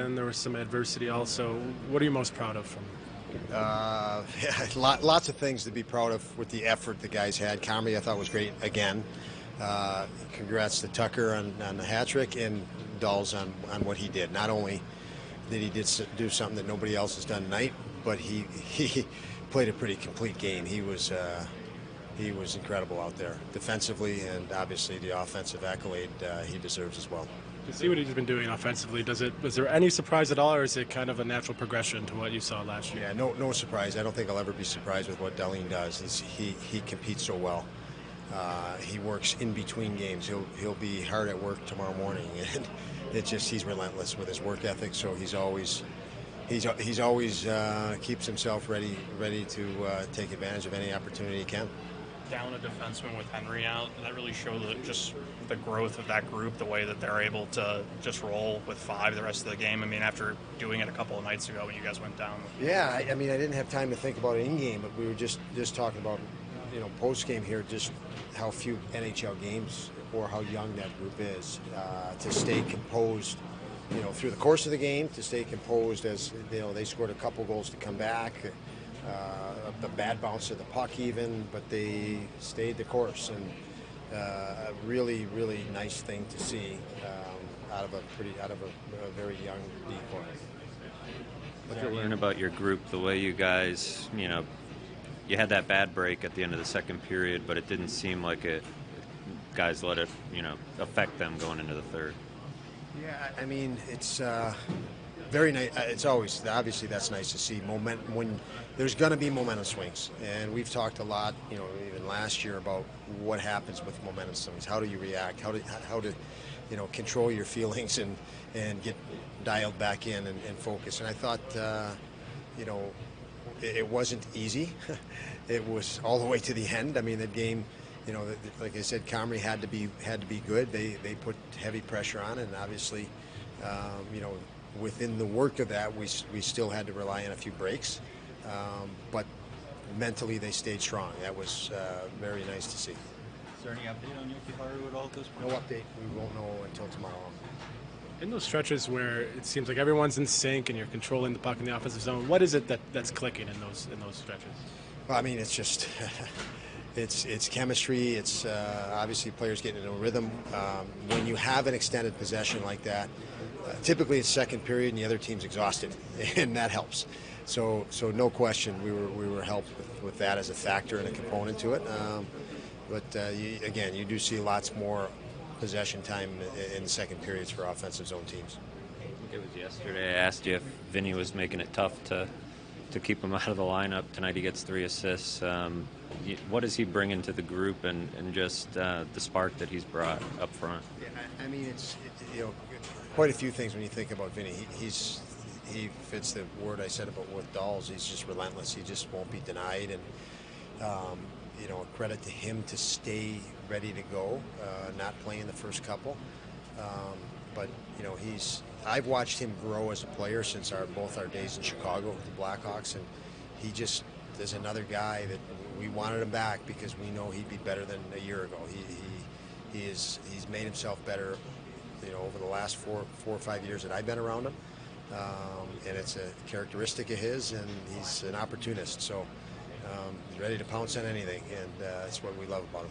And there was some adversity also. What are you most proud of from? Yeah, lots of things to be proud of with the effort the guys had. Comrie, I thought, was great again. Congrats to Tucker on the hat trick, and Dawes on what he did. Not only did he do something that nobody else has done tonight, but he played a pretty complete game. He was incredible out there defensively, and obviously the offensive accolade he deserves as well. To see what he's been doing offensively, was there any surprise at all, or is it kind of a natural progression to what you saw last year? Yeah, no surprise. I don't think I'll ever be surprised with what Darlene does. He competes so well. He works in between games. He'll be hard at work tomorrow morning, and he's relentless with his work ethic. So he's always keeps himself ready to take advantage of any opportunity he can. Down a defenseman with Henry out, that really showed just the growth of that group, the way that they're able to just roll with five the rest of the game. I mean, after doing it a couple of nights ago when you guys went down. Yeah, I mean, I didn't have time to think about it in game, but we were just talking about, post game here, just how few NHL games or how young that group is to stay composed. Through the course of the game, to stay composed as they scored a couple goals to come back. The bad bounce of the puck even, but they stayed the course, and a really nice thing to see out of a very young decoy. What did you learn about your group, the way you guys, you had that bad break at the end of the second period, but it didn't seem like guys let it, affect them going into the third. Yeah, I mean, it's very nice. It's always, obviously, that's nice to see momentum when there's going to be momentum swings, and we've talked a lot, even last year, about what happens with momentum swings. How do you react? How to control your feelings and get dialed back in and focus. And I thought, it wasn't easy. It was all the way to the end. I mean, the game. Like I said, Comrie had to be good. They put heavy pressure on, and obviously, within the work of that, we still had to rely on a few breaks. But mentally, they stayed strong. That was very nice to see. Is there any update on Yoki at all at this point? No update. We won't know until tomorrow. In those stretches where it seems like everyone's in sync and you're controlling the puck in the offensive zone, what is it that's clicking in those stretches? Well, I mean, it's just. It's chemistry. It's obviously players getting into a rhythm. When you have an extended possession like that, typically it's second period and the other team's exhausted, and that helps. So no question, we were helped with that as a factor and a component to it. But you do see lots more possession time in the second periods for offensive zone teams. I think it was yesterday I asked you if Vinny was making it tough to keep him out of the lineup. Tonight he gets 3 assists. What is he bringing to the group and just the spark that he's brought up front? Yeah, I mean, it's quite a few things when you think about Vinny. He fits the word I said about with Dawes. He's just relentless. He just won't be denied, and a credit to him to stay ready to go, not playing the first couple. But I've watched him grow as a player since both our days in Chicago with the Blackhawks, and he just is another guy that we wanted him back because we know he'd be better than a year ago. He's made himself better, over the last four or 5 years that I've been around him, and it's a characteristic of his, and he's an opportunist. So he's ready to pounce on anything, and that's what we love about him.